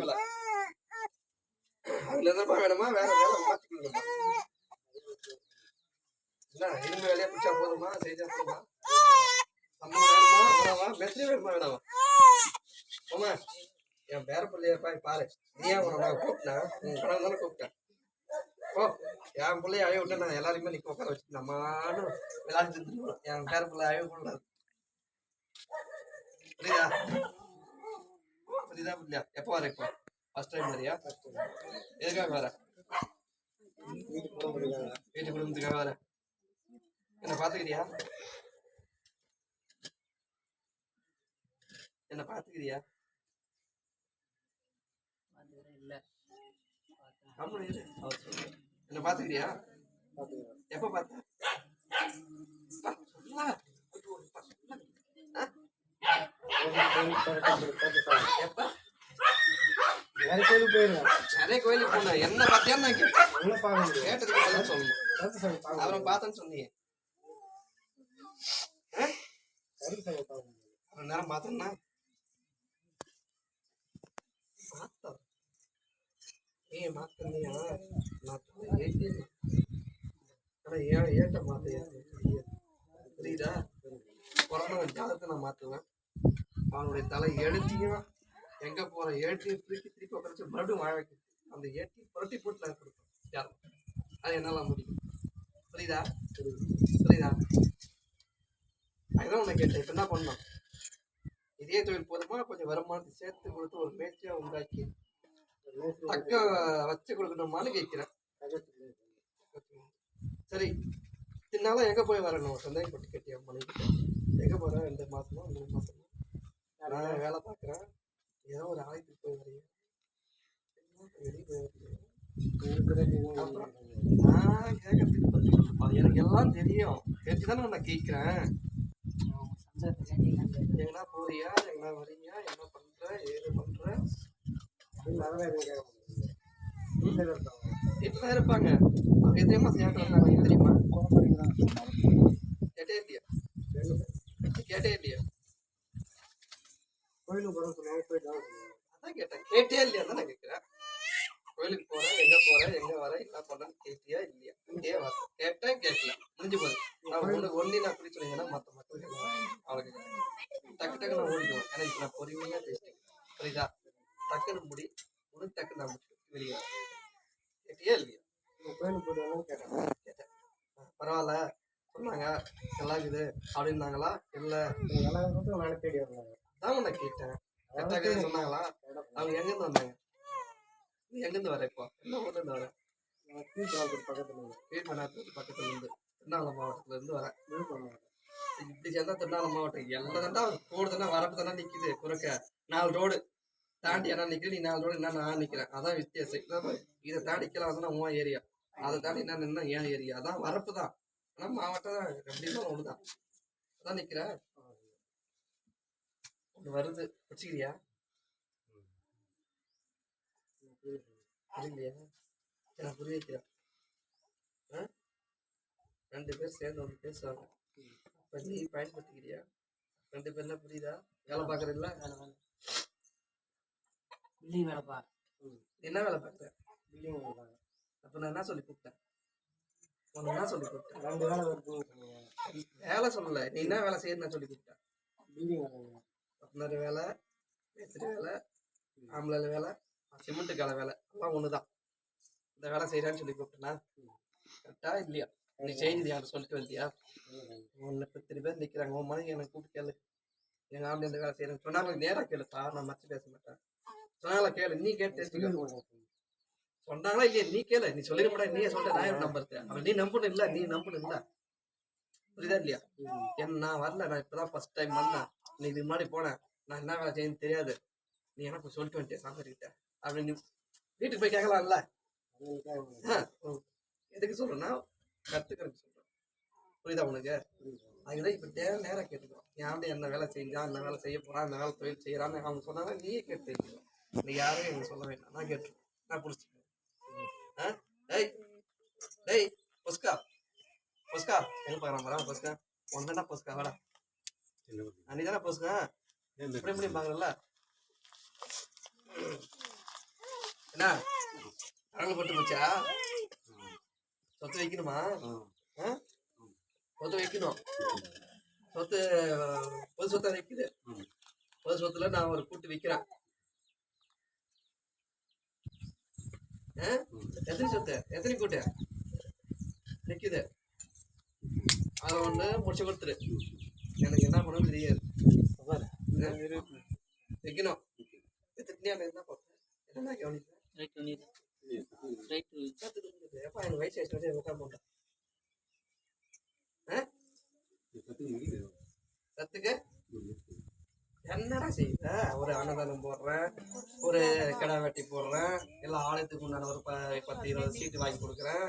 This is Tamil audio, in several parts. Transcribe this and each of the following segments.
வேலை அதுல என்னப்பா வேணுமா வேற வேலை மாத்திக்கணுமா என்ன இரும்பு வேலையை பிடிச்சா போதுமா செஞ்சா போதுமா அம்மா வேணுமா வேணாமா மெத்திரி வேணுமா வேணாமா ஆமா என் பேர பிள்ளைய பாரு நீயா நான் கூப்பிட்டேன் உன் கடன் தானே கூப்பிட்டேன் ஓ என் பிள்ளைய அழைய விட்டு நான் எல்லாருமே நிக்க உட்கார வச்சுட்டு நம்மானு விளையாட்டு இருந்துருவோம் என் பேர பிள்ளை அழைய கூடாது புரியுதா புரியுதா புரியா எப்போ வர இப்போ ஃபர்ஸ்ட் டைம் வரியா எதுக்காக வர வீட்டு குடும்பத்துக்காக வர என்ன பாத்துக்கிறியா என்ன பாத்துக்கிறியா என்ன பாத்துக்கிறியா எப்ப பார்த்த நிறைய கோயிலுக்கு போன என்ன பார்த்தியான்னு நான் கேட்டதுக்கு சொல்லணும் அவரை பார்த்தேன்னு சொன்னீங்க நேரம் பார்த்தோம்னா பார்த்தோம் ஏன் மாத்தியா நான் ஆனா ஏட்ட மாத்தையா புரியுதா பிறந்தவன் ஜாதகத்தை நான் மாத்துவேன் அவனுடைய தலை எழுத்தியும் எங்க போற ஏட்டியும் திருப்பி உட்காந்து மறுபடியும் வாழ வைக்க அந்த ஏட்டி புரட்டி போட்டு நான் கொடுப்பேன் அது என்னால முடியும் புரியுதா புரியுதா அதுதான் உன்னை கேட்டேன் இப்ப என்ன பண்ணோம் இதே தொழில் போதுமா கொஞ்சம் வருமானத்தை சேர்த்து கொடுத்து ஒரு மேய்ச்சியா உண்டாக்கி தக்க வச்சு கொடுக்கணுமான்னு கேட்கிறேன் சரி இதனால எங்க போய் வரணும் சந்தேகப்பட்டு கேட்டியா மனைவிட்ட எங்க போற 2 மாசமா 3 மாசமா நான் வேலை பார்க்குறேன் ஏதோ ஒரு ஆலயத்துக்கு போய் வரீங்க வெளியே போய் அப்புறம் நான் கேட்கறதுக்கு எனக்கு எல்லாம் தெரியும் தெரிஞ்சுதானே நான் கேட்கிறேன் எங்கன்னா போறியா எங்கன்னா வரீங்க என்ன பண்ற ஏது பண்ற வீட்டுலதான் இருப்பாங்க அவங்க எத்தனை மாசம் ஏன் வந்தாங்க தெரியுமா கேட்டே இல்லையா கேட்டே இல்லையா கோயிலுக்கு போறேன்னு சொன்னாங்க போயிட்டு அதான் கேட்டேன் கேட்டே இல்லையா தான் நான் கேட்கிறேன் கோயிலுக்கு போறேன் எங்க வர என்ன பண்றேன்னு கேட்டியா இல்லையா இதே வார்த்தை கேட்டேன் கேட்கல முடிஞ்சு போகுது நான் ஒண்ணு நான் அப்படி சொன்னீங்கன்னா மத்த அவளுக்கு டக்கு நான் ஓடிடுவேன் ஏன்னா இப்ப நான் பொறுமையா பேசிட்டேன் புரியுதா டக்குன்னு முடி உனக்கு டக்கு நான் முடிச்சு வெளியே கேட்டியா இல்லையா கோயிலுக்கு போயிட்டு கேட்டேன் பரவாயில்ல சொன்னாங்க நல்லா இருக்குது அப்படின்னாங்களா இல்ல வேலை தேடி வந்தாங்க தான் உன்னை கேட்டேன் கரெக்டாக சொன்னாங்களா அவங்க எங்கிருந்து வந்தாங்க நீ எங்கிருந்து வர இப்போ என்ன ஊர்ல இருந்து வர பக்கத்துல இருந்து திருவண்ணாமலை மாவட்டத்துல இருந்து வரேன் இப்படி சேர்ந்தா திருவண்ணாமலை மாவட்டம் எல்லாம் தான் ரோடு தானே வரப்பு தானே நிக்குது குறுக்க 4 ரோடு தாண்டி என்ன நிக்குது நீ 4 ரோடு என்ன நான் நிக்கிறேன் அதான் வித்தியாசம் இதை தாண்டிக்கலாம் வந்து உன் ஏரியா அதை தாண்டி என்ன நின்னா ஏன் ஏரியா அதான் வரப்பு தான் ஆனா மாவட்டம் எப்படின்னா ஒண்ணுதான் அதான் நிக்கிற ஒண்ணு வருது வச்சுக்கிறியா இல்லையா நான் புரிய வைக்கிறேன் 2 பேர் சேர்ந்து வந்து பேசுவாங்க அப்ப நீ பயன்படுத்திக்கிறியா 2 பேர்னா புரியுதா வேலை பாக்குறீங்களா பில்டிங் வேலை பாரு என்ன வேலை பார்க்குற பில்டிங் வேலை அப்ப நான் என்ன சொல்லி கூப்பிட்டேன் உனக்கு என்ன சொல்லி கூப்பிட்டேன் 2 வேலை வருது வேலை சொல்லல நீ என்ன வேலை செய்யணும் நான் சொல்லி கூப்பிட்டேன் பில்டிங் வேலை பட்னர் வேலை மேஸ்திரி வேலை ஆம்பளை வேலை சிமெண்ட் கால வேலை எல்லாம் ஒண்ணுதான் இந்த வேலை செய்யறான்னு சொல்லி கூப்பிட்டேன்னா கரெக்டா இல்லையா நீ செய்தி யாரும் சொல்லிட்டு வந்தியா உன்னை 10 பேர் நிக்கிறாங்க உன் மனைவி எனக்கு கூப்பிட்டு கேளு எங்க ஆம்பளை இந்த வேலை செய்யறேன் சொன்னாங்க நேரா கேளுப்பா நான் மறைச்சு பேச மாட்டேன் சொன்னாங்களா கேளு நீ கேட்டு சொன்னாங்களா இல்லையா நீ கேளு நீ சொல்லிட மாட்டேன் நீயே சொல்ற நான் நம்புறது அவன் நீ நம்பணும் இல்ல நீ நம்பணும் இல்ல புரியுதா இல்லையா என்ன நான் வரல நான் இப்பதான் ஃபர்ஸ்ட் டைம் வந்தேன் நீ இதுக்கு முன்னாடி போனேன் நான் என்ன வேலை செய்யணும்னு தெரியாது நீ எனக்கு சொல்லிட்டு வந்துட்டேன் சாமிக்கிட்ட அப்படின்னு நீ வீட்டுக்கு போய் கேட்கலாம்ல எதுக்கு சொல்றேன்னா கத்துக்கிறதுக்கு சொல்றேன் புரியுதா உனக்கு அதுதான் இப்ப நேரம் கேட்டுக்கிறோம் என் என்ன வேலை செஞ்சான் என்ன வேலை செய்ய போறான் இந்த வேலை தொழில் செய்யறான்னு அவங்க சொன்னாங்க நீயே கேட்டு தெரிஞ்சுக்கணும் நீ யாரும் எனக்கு சொல்ல வேண்டாம் நான் கேட்டு நான் புடிச்சிக்கிறேன் டேய் பொஸ்கா எங்க பாக்குறான் வரா பொஸ்கா ஒன்னா பொஸ்கா வாடா நீ தானே பொஸ்கா எப்படி பாக்குறல்ல என்ன கடவுள் போட்டு போச்சா? சொத்து வைக்கணுமா? சொத்து வைக்கணும். சொத்து பொது சொத்தை வைக்குது. பொது சொத்துல நான் ஒரு கூட்டு விற்கிறேன். எத்தனை சொத்து, எத்தனை கூட்டு நிக்குது? அதை ஒண்ணு முடிச்சு கொடுத்துரு. எனக்கு என்ன பண்ணணும் தெரியாது. வைக்கணும். என்ன பார்த்தேன், என்ன கவனிப்பேன். எனக்கு வயசு ஆயிடுச்சு, உட்கார போட்டேன். கத்துக்க என்னடா செய்யுத? ஒரு அன்னதானம் போடுறேன், ஒரு கடை வெட்டி போடுறேன், இல்லை ஆலயத்துக்கு உண்டான ஒரு 10-20 சீட்டு வாங்கி கொடுக்குறேன்,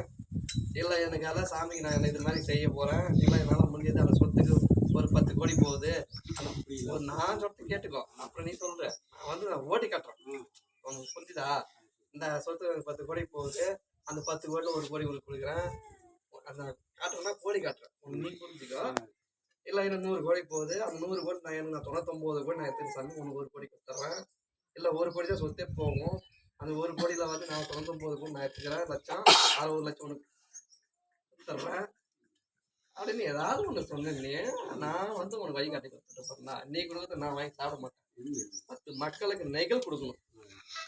இல்லை எனக்கு அதான் சாமிக்கு நான் இது மாதிரி செய்ய போகிறேன், இல்லை என்னால் முடிஞ்சது அந்த சொத்துக்கு ஒரு 10 கோடி போகுது. ஒரு நான் சொத்து கேட்டுக்கோ, அப்புறம் நீ சொல்ற. நான் ஓட்டி காட்டுறேன், உனக்கு புரிஞ்சுதா? இந்த சொத்து 10 கோடி போகுது, அந்த 10 கோடியில் 1 கோடி உங்களுக்கு கொடுக்குறேன். அந்த காட்டுறேன்னா கோடி காட்டுறேன், நீ புரிஞ்சுக்கோ. இல்லை இன்னும் 100 கோடி போகுது, அந்த 100 கோடி நான் எனக்கு 99 கோடி நான் எடுத்து சாமி உனக்கு 1 கோடி கொடுத்துட்றேன். இல்லை 1 கோடி தான் சொத்தே போகும், அந்த 1 கோடியில் வந்து நான் 99 கோடி நான் எடுத்துக்கிறேன், லட்சம் 60 லட்சம் உனக்கு கொடுத்துட்றேன் அப்படின்னு ஏதாவது ஒன்று சொன்னீங்க. நான் வந்து உனக்கு வழி காட்டி கொடுத்துட்டு போறேன். நீ கொடுக்குறது நான் வாங்கி சாப்பிட மாட்டேன். 10 மக்களுக்கு நெகல் கொடுக்கணும்,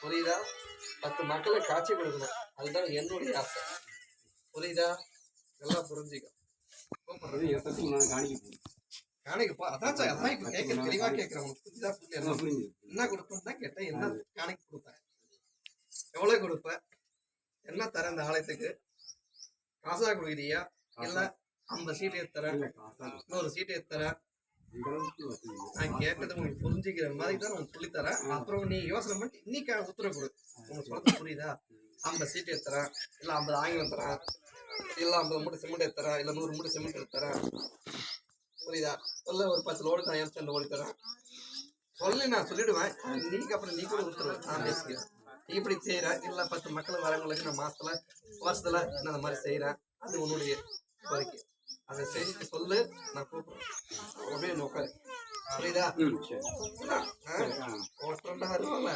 புரியுதா? 10 மக்களுக்கு காட்சி கொடுக்கணும், அதுதான் என்னுடைய ஆசை, புரியுதா? எல்லாம் புரிஞ்சுக்க. காணிக்கப்பா அதான் சார், அதான் இப்ப கேட்கறேன், தெளிவா கேட்கறேன். உனக்கு புரியுதா? புரியல. என்ன கொடுப்பேன் தான் கேட்டேன். என்ன காணிக்கு கொடுப்பேன், எவ்வளவு கொடுப்பேன், என்ன தரேன் இந்த ஆலயத்துக்கு? காசா கொடுக்குறியா? இல்ல 50 சீட்டு எடுத்துறேன், 100 சீட்டு எடுத்துறேன். நான் கேட்டது உங்களுக்கு புரிஞ்சுக்கிற மாதிரி தான் உனக்கு சொல்லித்தரேன். அப்புறம் நீ யோசனை பண்ணி இன்னைக்கு உத்தரவு கொடு. உனக்கு சொல்றது புரியுதா? 50 சீட்டு எடுத்துறேன், இல்ல 50 ஆங்கிலம் தரேன், இல்ல 50 மூட்டை சிமெண்ட் எடுத்துறேன், இல்ல 100 மூட்டை சிமெண்ட் எடுத்துறேன், புரியுதா? இல்ல ஒரு 10 லோடு நான் எம்சண்ட் ஓடி தரேன் சொல்லி நான் சொல்லிடுவேன். இன்னைக்கு அப்புறம் நீ கூட உத்தரவு நான் பேசிக்கிறேன். நீ இப்படி செய்யற, இல்ல 10 மக்கள் வரவங்களுக்கு நான் மாசத்துல வருஷத்துல நான் அந்த மாதிரி செய்யறேன், அது உன்னுடைய கோரிக்கை. அதை செஞ்சுட்டு சொல்லு, நான் கூப்பிடுறேன். அப்படியே உட்காரு, புரியுதா? ஒருத்தா இருக்கும்ல,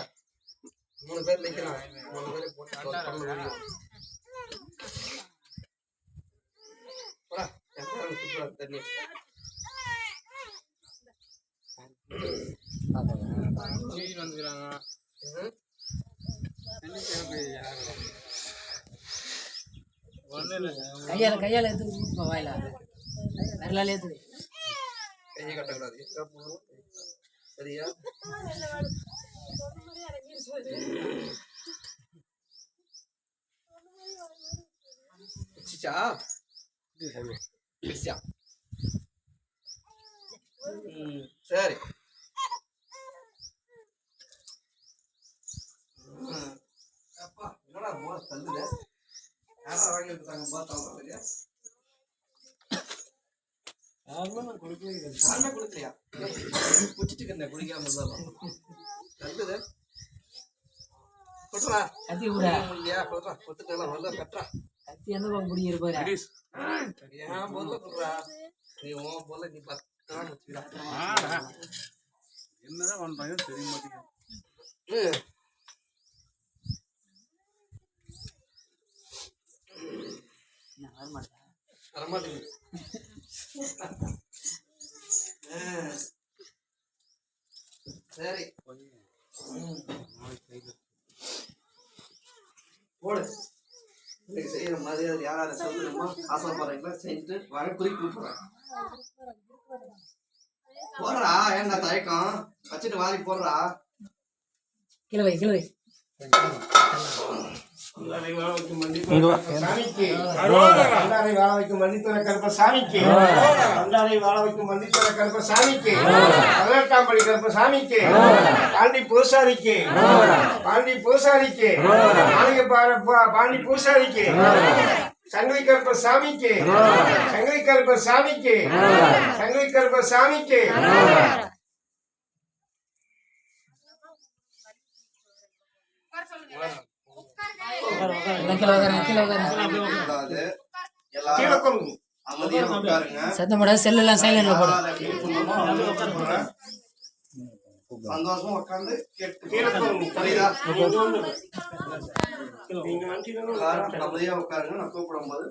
3 பேர் நிக்கலாம், 3 பேர் போட்டு தண்ணி கையால எடுத்து வாயில விரலால எடுத்து கையை கட்டக்கூடாது, சரியா? சரி, என்னடா தள்ளுல யாரா வாங்கி எடுத்தாங்க பார்த்தா? கொடுக்கலையா? குடிச்சிட்டு குடிக்காம இருந்தாலும் தள்ளுத கொடுறா. கத்தி கூட இல்லையா? கொடுறா, கொடுத்துட்டா வரல கட்டுறா. கத்தி எந்த பக்கம் பிடிக்கிற ஏன் பொருளை கொடுறா. நீ உன் பொருளை நீ பத்தான் வச்சுக்கிறா. என்னதான் பண்றாங்க தெரிய மாட்டேங்குது. வரமாட்டேங்குது. சரி போடு. இன்னைக்கு செய்யற மாதிரி யாராவது சொல்லணுமா ஆசைப்படுறீங்களா செஞ்சுட்டு வர குறிப்பு போடுறேன். போடுறா, ஏன்டா தயக்கம் வச்சுட்டு வாரி போடுறா. கிளவை கிளவை சாமிக்கு அண்டாரை வாழ வைக்கும் மன்னித்துறை கருப்ப சாமிக்கு, அண்டாரை வாழ வைக்கும் மன்னித்துறை கருப்ப சாமிக்கு, 18ஆம் படி கருப்ப சாமிக்கு, பாண்டி பூசாரிக்கு, பாண்டி பூசாரிக்கு, பாண்டி பூசாரிக்கு, சங்கரி கருப்ப சாமிக்கு, சங்கரி கருப்ப சாமிக்கு, சங்கரி கருப்ப சாமிக்கு. சத்தம் போட செல்லாம் சைலண்ட்ல போடு. சந்தோஷமா உட்காந்து கேட்டு கீழே போங்க. புரியுதா? நீங்க மனுஷங்க எல்லாரும் அமைதியா உட்காருங்க. நான் கூப்பிடும்போது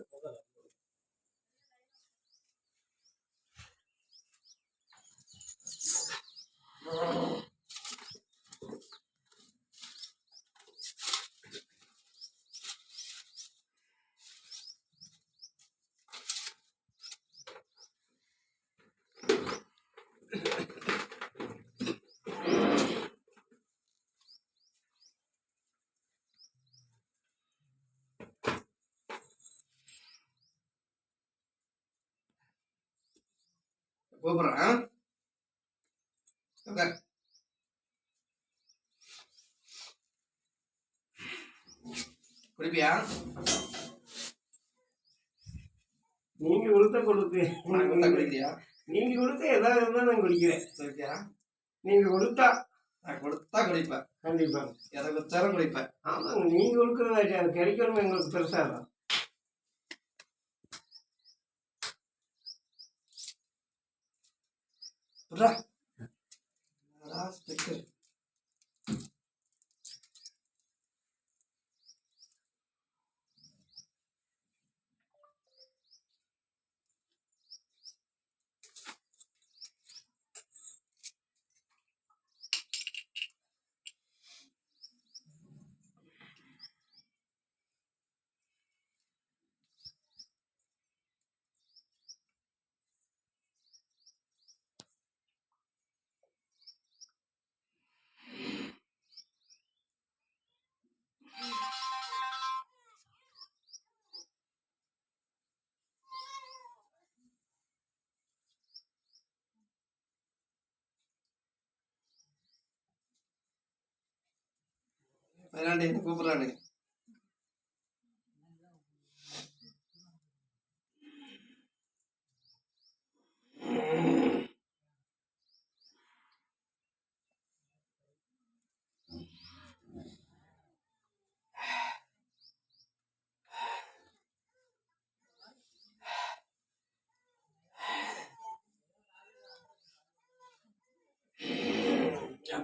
கூப்பிடுறேன். உட்காரு. குடிப்பியா? நீங்க கொடுத்த கொடுத்து நான் கொடுத்தா குடிக்கிறியா? நீங்க கொடுத்த ஏதாவது இருந்தா நான் குடிக்கிறேன். குடிப்பியா? நீங்க கொடுத்தா நான் கொடுத்தா குடிப்பேன். கண்டிப்பா. எதை கொடுத்தாலும் குடிப்பேன். ஆமாங்க, நீங்க கொடுக்கறதா அது கிடைக்கணும் எங்களுக்கு பெருசா தான். விட்றா. என்னடா ஸ்டிக்கர்? வேணாண்டி, என்ன கூப்பிடுறானே.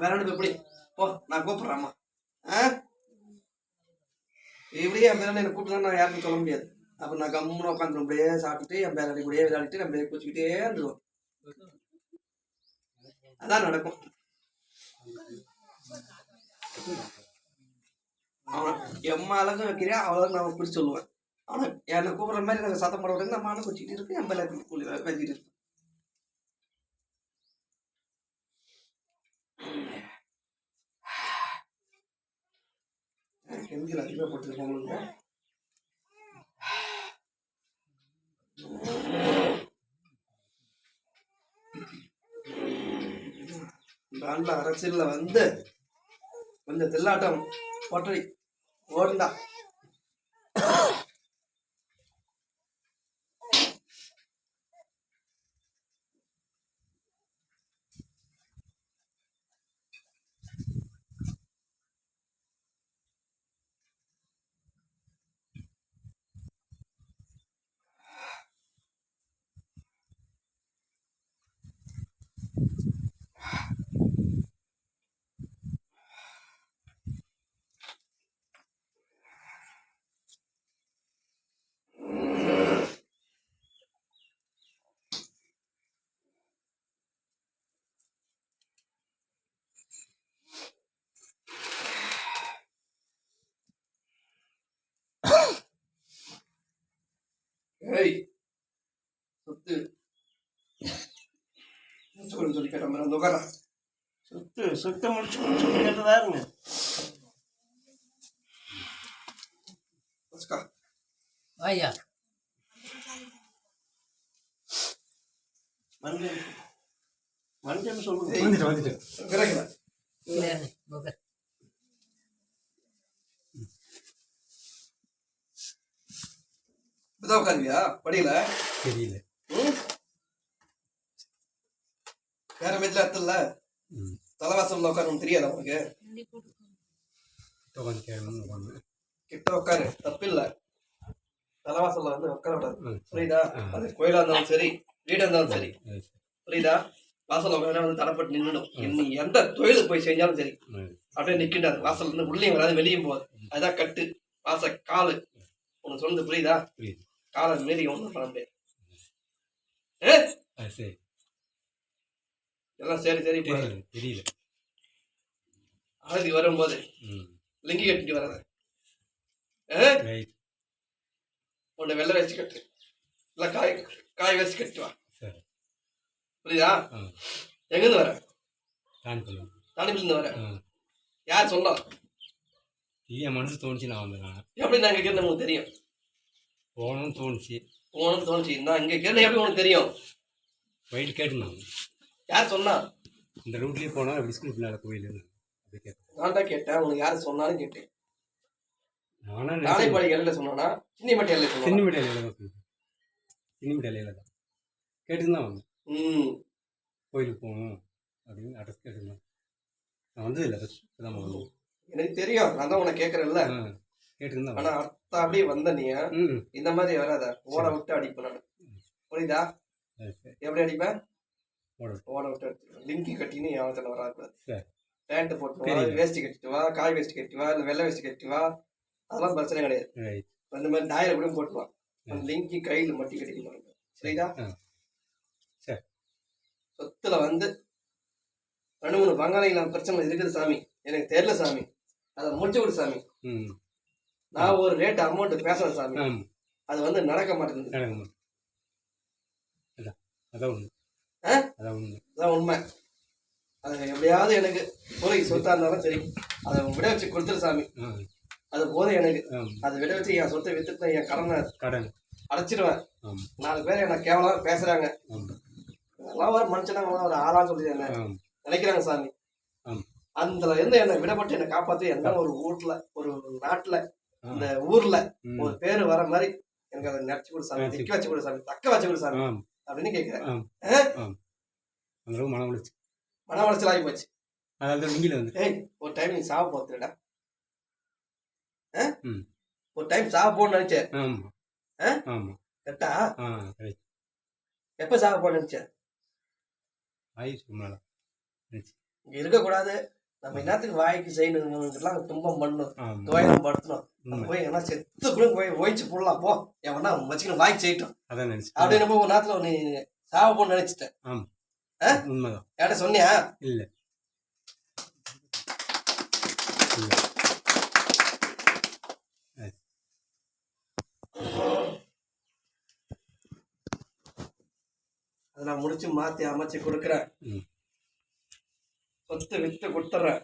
வேணாண்டி எப்படி போ, நான் கூப்பிடுறேன். அம்மா இப்படியே என் பேராண்டி என்ன கூப்பிட்டு நான் யாருக்கும் சொல்ல முடியாது. அப்ப நான் கம்முன்னு உட்காந்து அப்படியே சாப்பிட்டுட்டு என் பேராண்டி கூடயே விளையாடிட்டு நம்ம குச்சிக்கிட்டே இருந்துருவோம். அதான் நடக்கும். அவன் எம்மா அழகும் வைக்கிறியா அவ்வளவு நான் பிடிச்சி சொல்லுவேன். ஆனா என்னை கூப்பிடுற மாதிரி நாங்கள் சத்தம் போட விடுங்க. நம்ம ஆன குச்சிக்கிட்டு இருக்கு, என் பேர கூலி வச்சுட்டு இருப்பேன். கெமிக்கல் அதிகமாக போட்டுருக்கோம் உங்களுக்கு. நல்ல அரசியல்ல வந்து கொஞ்சம் தில்லாட்டம் பொட்டடி ஓடுண்டா. ஏய் சொத்து சொல்லி கேட்ட மாதிரி வந்து உட்கார. சொத்தை முடிச்சு சொல்லி கேட்டதாருங்க. ஐயா மஞ்சள் சொல்லுங்க. இப்பதான் உட்காருவியா? படியில தெரியல. வேற மெட்ல அத்தல்ல தலைவாசம்ல உட்காரு தெரியாதா உனக்கு? கிட்ட உட்காரு, தப்பு இல்ல. தலைவாசல்ல வந்து உட்கார விடாது, புரியுதா? அது கோயிலா இருந்தாலும் சரி, வீடா இருந்தாலும் சரி, புரியுதா? வாசல்ல உட்காந்து வந்து தடப்பட்டு நின்னுடும். நீ எந்த தொழிலுக்கு போய் செஞ்சாலும் சரி அப்படியே நிக்கின்றாரு. வாசல்ல இருந்து உள்ளேயும் வராது வெளியும் போகாது. அதுதான் கட்டு. காலு உனக்கு சொல்றது புரியுதா? காலை மீறி ஒண்ணும் பண்ண முடியாது. சரி எல்லாம் சரி சரி தெரியல. ஆதி வரும்போது லிங்கி கட்டிட்டு வர்றத உன்னை வெள்ளை வச்சு கட்டு, இல்ல காய் வச்சு கட்டு வா. புரியுதா? எங்கிருந்து வர? தானிப்பிலிருந்து வர. யார் சொன்னா? என் மனசு தோணுச்சு, நான் வந்தேன். எப்படி நான் இங்க உங்களுக்கு தெரியும்? போகணும்னு தோணுச்சு. நான் இங்க கேட்டு எப்படி உனக்கு தெரியும்? போயிட்டு கேட்டுனாங்க. யார் சொன்னா? இந்த ரூட்லயே போனா பிஸ்கட் பிள்ளாட கோயில். நான் தான் கேட்டேன். உனக்கு யாரு சொன்னாலும் கேட்டேன். நானே பாடி எல்லையில சொன்னா சின்னிமட்டி எல்லை சொன்னா சின்னிமட்டி எல்லையில தான் கேட்டுதான் வந்தேன். கோயிலுக்கு போகணும் அப்படின்னு அட்ரஸ் கேட்டுருந்தேன். நான் வந்தது இல்லை, தான் வந்தேன். எனக்கு தெரியும், நான் தான் உனக்கு கேட்கறேன்ல. கேட்டுருந்தேன். ஆனா அர்த்தம் அப்படியே வந்த நீ இந்த மாதிரி வராத. ஓட விட்டு அடிப்பேன் நான். புரியுதா? எப்படி அடிப்பேன்? ஓட விட்டு அடிச்சிருவேன். லிங்கி கட்டின்னு யாவத்தில் வராது. பேண்ட் போட்டு வேஸ்டி கட்டிட்டு வா, காய் வேஸ்டி கட்டி வா, இல்லை வெள்ளை வேஸ்டி கட்டி வா, அதெல்லாம் பிரச்சனை கிடையாது. அந்த மாதிரி டாயரை கூட போட்டுவான். லிங்கி கையில் மட்டி கட்டிக்கணும். சரிதா? சொத்துல வந்து 2-3 பங்காளிகள பிரச்சனை இருக்குது சாமி. எனக்கு தெரியல சாமி, அதை முடிச்சு விடு சாமி. நான் ஒரு ரேட் அமௌண்ட் பேசுறேன் சாமி, அது வந்து நடக்க மாட்டேங்குது. அதான் உண்மை. அது எப்படியாவது எனக்கு பொருள் சொத்தா இருந்தாலும் சரி, அதை விட வச்சு கொடுத்துரு சாமி. அது போதும் எனக்கு. அதை விட வச்சு என் சொத்தை வித்துட்டு என் கடன் அடைச்சிடுவேன். 4 பேர் என்ன கேவலம் பேசுறாங்க. அதெல்லாம் ஒரு மனுஷனா ஒரு ஆளா சொல்லி என்ன நினைக்கிறாங்க சாமி. அந்த இருந்து என்னை விடப்பட்டு என்னை காப்பாற்றி என்ன ஒரு வீட்டுல, ஒரு நாட்டுல, இந்த ஊர்ல ஒரு பேரு வர மாதிரி எனக்கு அதை நினைச்சு கொடு சாமி, நிக்க வச்சு கொடு சாமி, தக்க வச்சு கொடு சாமி அப்படின்னு கேட்கிறேன். மன உளைச்சல் ஆகி போச்சு. ஒரு டைம் நீ சாவ போத்துடா. ஒரு டைம் சாவ போன்னு நினைச்சேன். கரெக்டா? எப்ப சாவ போன்னு நினைச்சேன்? இங்க இருக்கக்கூடாது. நம்ம என்னத்துக்கு வாய்க்கு செய்யணும், துன்பம் பண்ணணும், துவையம் படுத்தணும். போய் என்ன செத்து கூட போய் ஓய்ச்சு போடலாம் போ, எவனா வச்சுக்கணும் வாய்க்கு செய்யட்டும் அப்படின்னு ஒரு நேரத்துல நீ சாவ போன்னு நினைச்சிட்டேன். என்கிட்ட சொன்னியா? இல்ல. அதை நான் முடிச்சு மாத்தி அமைச்சு கொடுக்குறேன். சொத்து வித்து கொடுத்துறேன்.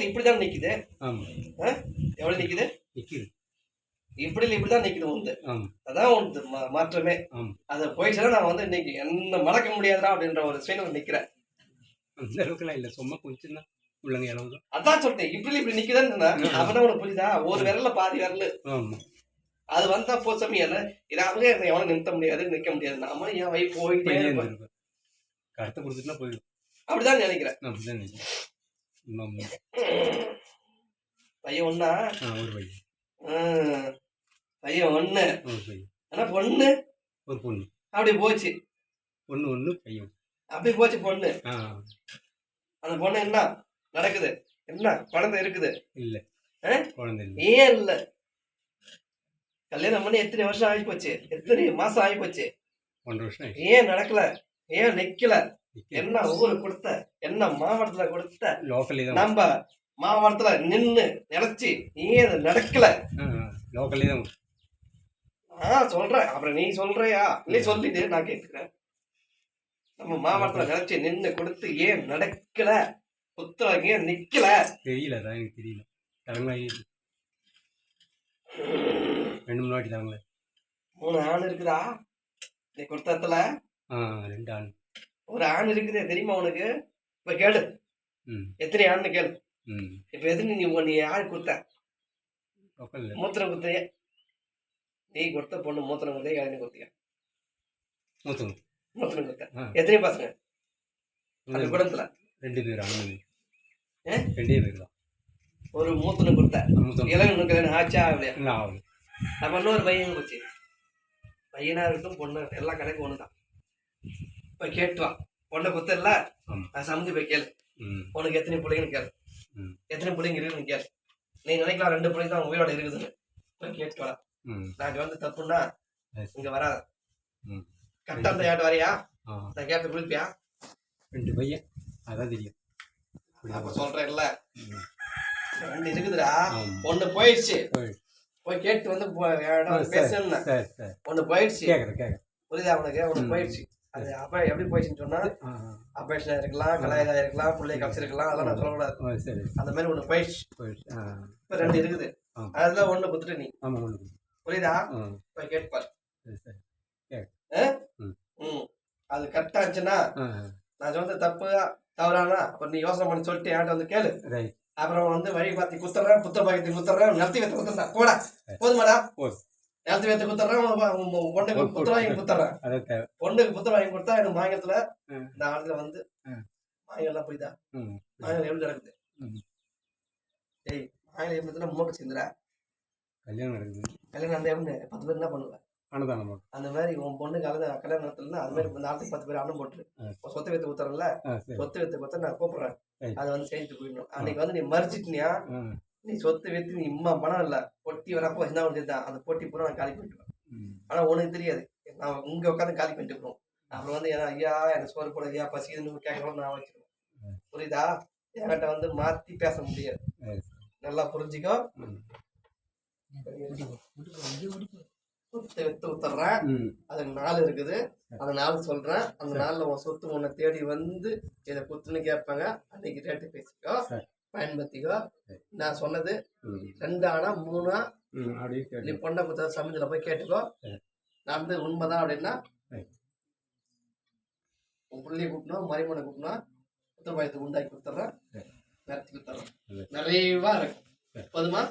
இப்படிதான் நிக்குது. எவ்வளவு நிக்குது? இப்படிதான் நிக்குது வந்து. அதான் உனது மாற்றமே. அத போயிடுச்சுன்னா நான் வந்து இன்னைக்கு என்ன மறக்க முடியாதுடா அப்படின்ற ஒரு சைன் நிக்கிறேன். அந்த அளவுக்குலாம் இல்ல, சும்மா கொஞ்சம் தான் உள்ளங்க அளவுதான். அதான் சொல்லிட்டேன், இப்படி நிக்குதுன்னு. அப்பதான் உனக்கு புரியுதா? ஒரு விரல்ல பாதி விரல் அது வந்தா போச்சமே. இதாவது எவனும் நிறுத்த முடியாது, நிக்க முடியாது. நாம என் வை போயிட்டே கருத்தை கொடுத்துட்டுனா போயிடும். அப்படிதான் நினைக்கிறேன். பையன் ஒண்ணா? ஒரு பையன். பையன் ஒண்ணு. ஆனா பொண்ணு ஒரு பொண்ணு. அப்படி போச்சு. பொண்ணு பையன் அப்படி போச்சு பொண்ணு. அந்த பொண்ணு என்ன நடக்குது? என்ன குழந்தை இருக்குது? இல்ல குழந்தை இல்ல. ஏன் இல்ல? கல்யாணம் பண்ணி எத்தனை வருஷம் ஆகி போச்சு? எத்தனை மாசம் ஆகி போச்சு? 1 வருஷம். ஏன் நடக்கல? ஏன் நிக்கல? என்ன ஊருக்கு கொடுத்த? என்ன மாவட்டத்துல கொடுத்த? நம்ம மாவட்டத்துல நின்னு நினைச்சு ஏன் நடக்கல? நான் சொல்றேன், அப்புறம் நீ சொல்றியா? நீ சொல்லிட்டு நான் கேட்கிறேன். நம்ம மாவட்டத்துல நினைச்சு நின்னு கொடுத்து ஏன் நடக்கல? புத்தக ஏன் நிக்கல? தெரியல, எனக்கு தெரியல. 2 வாட்டி தாங்களே. 3 ஆண் இருக்குதா நீ கொடுத்தத்துல? 2 ஆண். ஒரு ஆண் இருக்குதே, தெரியுமா உனக்கு? இப்ப கேளு, எத்தனை ஆண்னு கேளு. இப்ப எத்தனை நீ யாரு கொடுத்த? மூத்திரம் குத்தைய நீ கொடுத்த பொண்ணு மூத்திரம் குத்தைய யாருன்னு கொடுத்தியா? மூத்திரம் குத்த. எத்தனை பசங்க அந்த குடும்பத்துல? 2 பேர். 2 பேர் தான். ஒரு மூத்திரம் கொடுத்த. இளவனுக்கு ஆச்சா இல்லையா? நம்ம இன்னொரு பையன் போச்சு. பையனா இருக்கும் பொண்ணு எல்லாம் கணக்கு ஒண்ணுதான். போய் கேட்டு வா. பொண்ணை குத்தல ஆமா. நான் சம்மந்தி போய் கேளு. ம் உனக்கு எத்தனை பிள்ளைங்கன்னு கேளு. ம் எத்தனை பிள்ளைங்க இருக்குன்னு கேளு. நீ நினைக்கலாம் 2 பிள்ளைங்க தான் உயிரோட இருக்குதுன்னு. போய் கேட்டு வா. ம் நான் வந்து தப்புன்னா சரி. இங்க வராத. ம் கரெக்டா அந்த ஏட்டு வரையா? ஆ நான் கேட்டு குளிப்பியா? 2 பையன் அதான் தெரியும். அப்ப சொல்றேன்ல ம். 2 இருக்குதுடா. ஆமா. ஒண்ணு போயிடுச்சு. போய். போய் கேட்டு வந்து சரி பேசுன்னா சரி சரி ஒண்ணு போயிடுச்சு. கேட்குறேன் புரியுதா உனக்கு? ஒண்ணு போயிடுச்சு. அது அப்ப எப்படி போயிடுச்சுன்னு சொன்னா ஆ ஆபரேஷன் இருக்கலாம், கலாயிதா இருக்கலாம், பிள்ளைய கழிச்சிருக்கலாம், அதெல்லாம் நான் சொல்லக்கூடாது. ஆ சரி அந்த மாதிரி ஒண்ணு போயிடுச்சு. போயிடுச்சு. ஆ இப்ப 2 இருக்குது. ஆ. அதுல ஒண்ணு குத்துட்டு நீ ஆமாம் ஒன்று. புரியுதா? ஆ போய் கேட்டு பாரு. சரி சரி ம் அது கரெக்டா இருந்துச்சுன்னா ஆ நான் சொன்னது தப்பு தவறானா அப்புறம் நீ யோசனை பண்ணி சொல்லிட்டு என்கிட்ட வந்து கேளு. ரைட். அப்புறம் வந்து வழி பார்த்து குத்துறேன், புத்த பாக்கத்தை குத்துறேன், நிலத்தி வைத்து குத்துறேன். போடா போதுமாடா? போதும். நிலத்தி வைத்து குத்துறேன், பொண்ணுக்கு புத்திர வாங்கி குத்துறேன். அதான் தேவை. பொண்ணுக்கு புத்திர வாங்கி கொடுத்தா எனக்கு மாயத்துல ம். இந்த ஆளுல வந்து மாயெல்லாம் புரியுதா? ம் மாயம் எப்படி நடக்குது? ம். ஏய் மாயம் எப்படி மூட்டை சேர்ந்துடா? கல்யாணம் நடக்குது. கல்யாணம் அந்த எப்படி 10 பேர் என்ன பண்ணுவேன்? அன்னதானம் போட்டு. அந்த மாதிரி உன் பொண்ணு கல்யாணம் நடத்தல அது மாதிரி இந்த ஆளுக்கு 10 பேர் அண்ணன் போட்டுரு. சொத்து வைத்து குத்துறல, ஆ சரி. சொத்து வைத்து குத்த நான் கூப்பிடுறேன். சரி. அதை வந்து செஞ்சுட்டு போயிடணும். அன்னைக்கு வந்து நீ மறிச்சிட்டியா? ஆ நீ சொத்து வைத்து நீ இம்மா பணம் இல்ல பொட்டி வரப்போ என்ன ஒன்று தான் அந்த பொட்டி பூரா நான் காலி பண்ணிட்டுருவேன். ம் ஆனா உனக்கு தெரியாது, நான் இங்க உட்காந்து காலி பண்ணிட்டு இருக்கோம். அப்புறம் வந்து ஏன்னா ஐயா எனக்கு சோறு போட ஐயா பசிக்குதுன்னு கேட்கணும் நான் வச்சிருவேன். புரியுதா? என்கிட்ட வந்து மாத்தி பேச முடியாது. சரி. நல்லா புரிஞ்சுக்கோ. ம் சொத்து வித்து ஊத்துறேன். ம் அதுக்கு 4 இருக்குது. அந்த 4 சொல்றேன். அந்த 4ல உன் சொத்து உன்னை தேடி வந்து இதை குத்துன்னு கேட்பாங்க. அன்னைக்கு ரேட்டு பேசிக்கோ, சரி. பயன்படுத்திக்கோ. நான் சொன்னது ம் 2 ஆனா 3 ம் அப்படியே நீ கேட்டு. பொண்ணை குத்த சமயத்தில் போய் கேட்டுக்கோ. சரி. நடந்து உண்மைதான் அப்படின்னா சரி. உன் பிள்ளைய கூப்பிடணும், மரிமனை கூப்பிடணும், புத்தர் பயத்தை உண்டாக்கி கொடுத்துட்றேன், சரி. நடத்தி கொடுத்துட்றேன். சரி. நிறைவா இருக்கு. சரி. போதுமா?